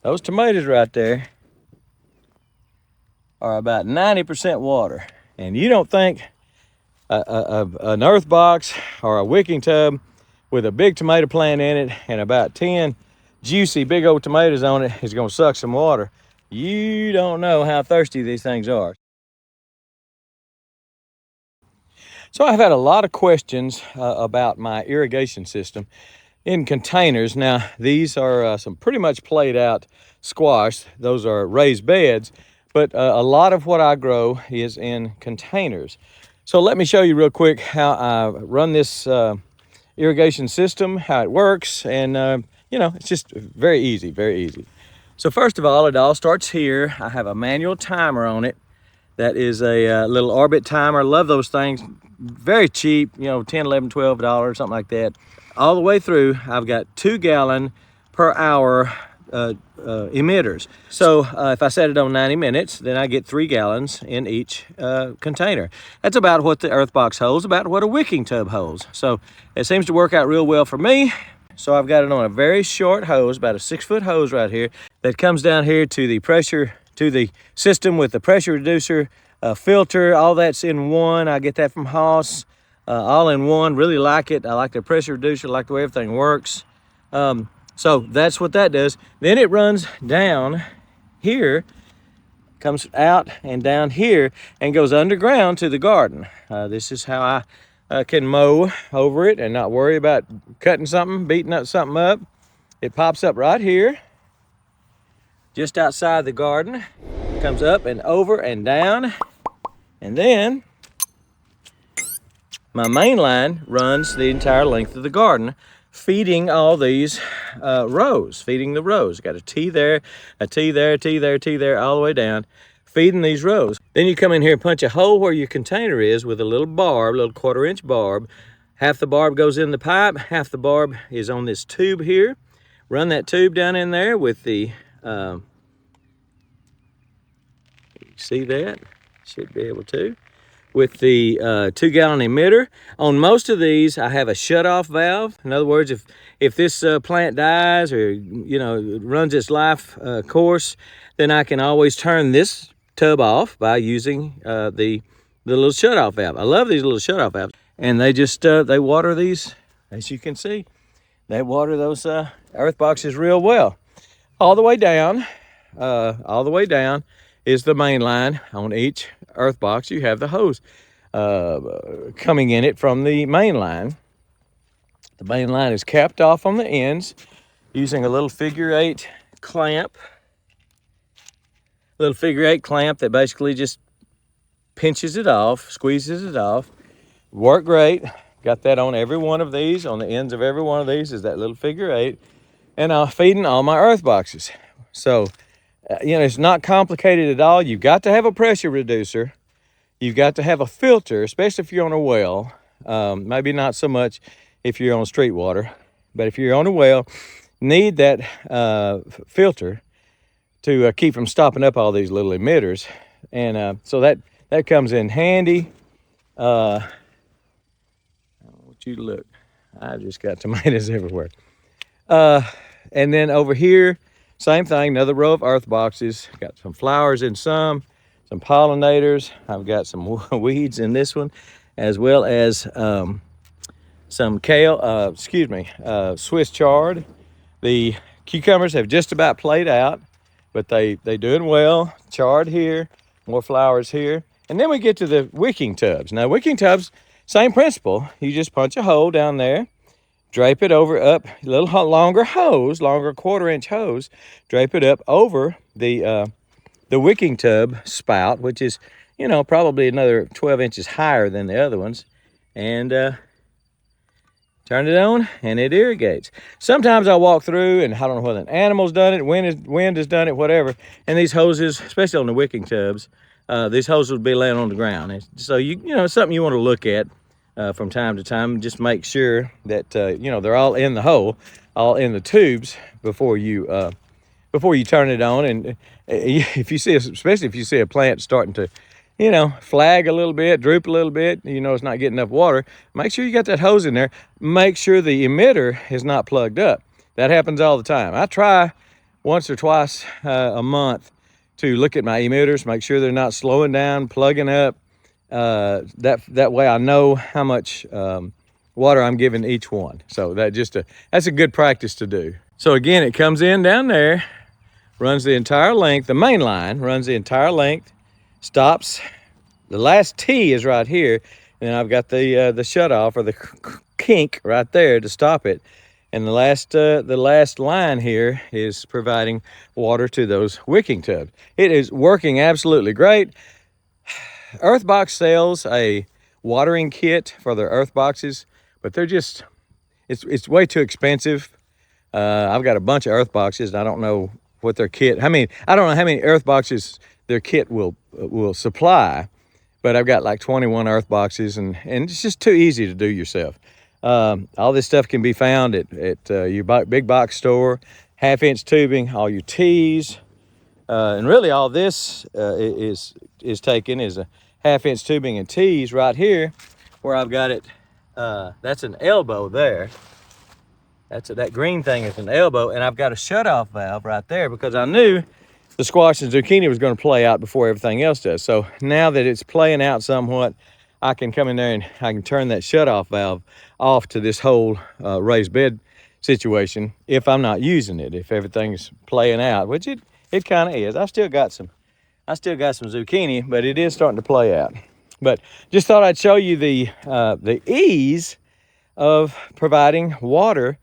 those tomatoes right there are about 90% water. And you don't think an earth box or a wicking tub with a big tomato plant in it and about 10 juicy big old tomatoes on it is going to suck some water. You don't know how thirsty these things are. So I've had a lot of questions about my irrigation system in containers. Now these are some pretty much played out squash. Those are raised beds, but a lot of what I grow is in containers. So let me show you real quick how I run this irrigation system, how it works, and you know, it's just very easy, very easy. So first of all, it all starts here. I have a manual timer on it. That is a little Orbit timer. I love those things. Very cheap, you know, $10, $11, $12, something like that. All the way through, I've got 2 gallon per hour emitters. So if I set it on 90 minutes, then I get 3 gallons in each container. That's about what the earth box holds, about what a wicking tub holds. So it seems to work out real well for me. So I've got it on a very short hose, about a 6-foot hose right here, that comes down here to the pressure, to the system with the pressure reducer, filter, all that's in one. I get that from Haas, all in one. Really like it. I like the pressure reducer, I like the way everything works. So that's what that does. Then it runs down here, comes out and down here, and goes underground to the garden. This is how I can mow over it and not worry about cutting something, beating up something up. It pops up right here, just outside the garden, comes up and over and down, and then my main line runs the entire length of the garden, feeding all these rows, feeding the rows. Got a T there, a T there, a T there, a T there, all the way down, feeding these rows. Then you come in here and punch a hole where your container is with a little barb, a little 1/4-inch barb. Half the barb goes in the pipe, half the barb is on this tube here. Run that tube down in there with the, see that? Should be able to. With the 2 gallon emitter. On most of these, I have a shut-off valve. In other words, if this plant dies or, you know, runs its life course, then I can always turn this tub off by using the little shut-off valve. I love these little shut-off valves. And they just, they water these, as you can see. They water those earth boxes real well. All the way down is the main line. On each earth box you have the hose coming in it from the main line. The main line is capped off on the ends using a little figure-8 clamp. Little figure-8 clamp that basically just pinches it off, squeezes it off. Work great. Got that on every one of these. On the ends of every one of these is that little figure-8. And I'm feeding all my earth boxes. So you know, it's not complicated at all. You've got to have a pressure reducer. You've got to have a filter, especially if you're on a well. Maybe not so much if you're on street water, but if you're on a well, need that filter to keep from stopping up all these little emitters. And so that comes in handy. I want you to look. I just got tomatoes everywhere. And then over here, same thing, another row of earth boxes. Got some flowers in some pollinators. I've got some weeds in this one, as well as some kale, Swiss chard. The cucumbers have just about played out, but they're doing well. Chard here, more flowers here. And then we get to the wicking tubs. Now, wicking tubs, same principle. You just punch a hole down there, drape it over up, a little longer hose, longer 1/4-inch hose, drape it up over the wicking tub spout, which is, you know, probably another 12 inches higher than the other ones, and turn it on and it irrigates. Sometimes I walk through and I don't know whether an animal's done it, wind has done it, whatever, and these hoses, especially on the wicking tubs, these hoses would be laying on the ground. And so you know, it's something you want to look at from time to time. Just make sure that you know, they're all in the hole, all in the tubes before you turn it on. And if you see, especially if you see a plant starting to, you know, flag a little bit, droop a little bit, you know it's not getting enough water, make sure you got that hose in there. Make sure the emitter is not plugged up. That happens all the time. I try once or twice a month to look at my emitters, make sure they're not slowing down, plugging up. That way I know how much water I'm giving each one. So that's a good practice to do. So again, it comes in down there, runs the entire length. The main line runs the entire length, stops. The last T is right here, and then I've got the shutoff or the kink right there to stop it. And the last line here is providing water to those wicking tubs. It is working absolutely great. Earthbox sells a watering kit for their earth boxes, but they're just, it's way too expensive. I've got a bunch of earth boxes, and I don't know what their kit, I don't know how many earth boxes their kit will supply, but I've got like 21 earth boxes, and it's just too easy to do yourself. All this stuff can be found at your big box store, 1/2-inch tubing, all your tees, and really all this is taken is a 1/2-inch tubing and tees right here, where I've got it. That's an elbow there. That green thing is an elbow, and I've got a shutoff valve right there because I knew the squash and zucchini was going to play out before everything else does. So now that it's playing out somewhat, I can come in there and I can turn that shutoff valve off to this whole raised bed situation if I'm not using it, if everything's playing out, which it kind of is. I still got some zucchini, but it is starting to play out. But just thought I'd show you the ease of providing water.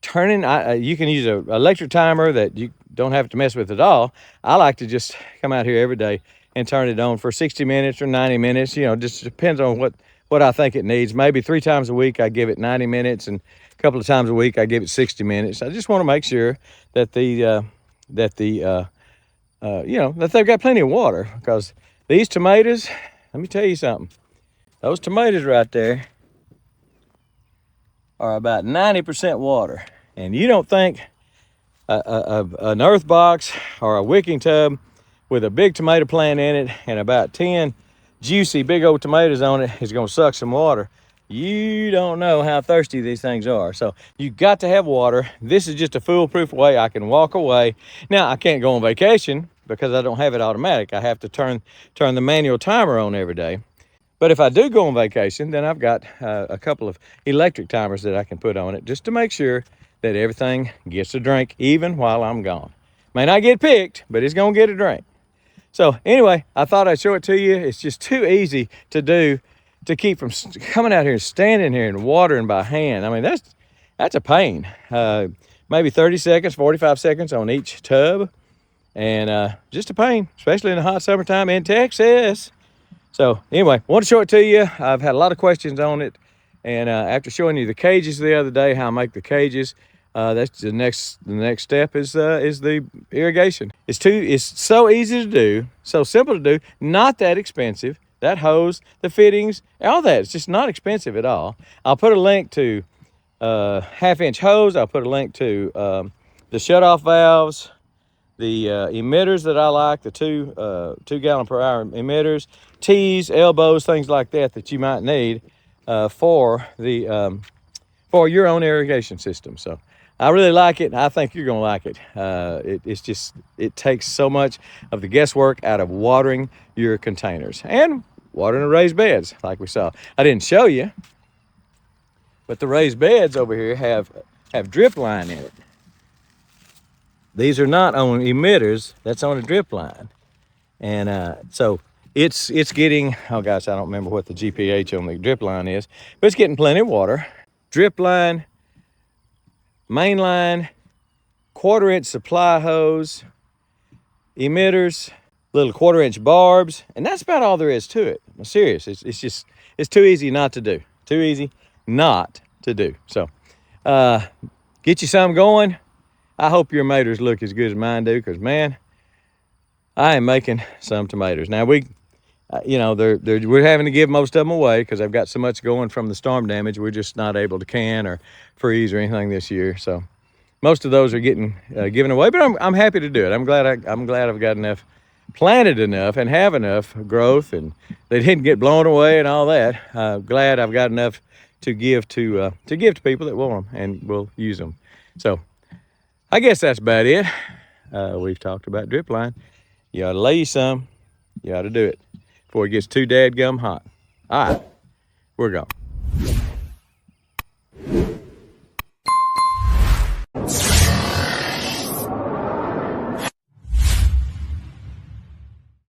You can use an electric timer that you don't have to mess with at all. I like to just come out here every day and turn it on for 60 minutes or 90 minutes. You know, just depends on what I think it needs. Maybe 3 times a week I give it 90 minutes, and a couple of times a week I give it 60 minutes. I just want to make sure that that they've got plenty of water, because these tomatoes, let me tell you something. Those tomatoes right there are about 90% water. And you don't think an earth box or a wicking tub with a big tomato plant in it and about 10 juicy big old tomatoes on it is going to suck some water. You don't know how thirsty these things are. So you got to have water. This is just a foolproof way I can walk away. Now, I can't go on vacation because I don't have it automatic. I have to turn the manual timer on every day. But if I do go on vacation, then I've got a couple of electric timers that I can put on it just to make sure that everything gets a drink even while I'm gone. May not get picked, but it's gonna get a drink. So anyway, I thought I'd show it to you. It's just too easy to do, to keep from coming out here and standing here and watering by hand. I mean, that's a pain. Maybe 30 seconds, 45 seconds on each tub. And just a pain, especially in the hot summertime in Texas. So anyway, want to show it to you. I've had a lot of questions on it. And after showing you the cages the other day, how I make the cages, that's the next step is the irrigation. It's so easy to do, so simple to do, not that expensive. That hose, the fittings, all that, it's just not expensive at all. I'll put a link to 1/2-inch hose. I'll put a link to the shutoff valves, the emitters that I like, the 2 gallon per hour emitters, tees, elbows, things like that you might need for your own irrigation system. So I really like it. I think you're gonna like it. It takes so much of the guesswork out of watering your containers and watering the raised beds, like we saw. I didn't show you, but the raised beds over here have Dripline in it. These are not on emitters, that's on a Dripline. And so it's getting, oh gosh, I don't remember what the GPH on the Dripline is, but it's getting plenty of water. Dripline, mainline, 1/4-inch supply hose, emitters, little 1/4-inch barbs, and that's about all there is to it. I'm serious, it's too easy not to do. Too easy not to do. So get you some going. I hope your tomatoes look as good as mine do, because man, I am making some tomatoes. Now we're having to give most of them away because I've got so much going from the storm damage. We're just not able to can or freeze or anything this year. So most of those are getting given away, but I'm happy to do it. I'm glad I've got enough, planted enough, and have enough growth, and they didn't get blown away and all that. Glad I've got enough to give to people that want them and will use them. So I guess that's about it. We've talked about drip line. You ought to lay you some. You ought to do it before it gets too dadgum hot. All right, we're gone.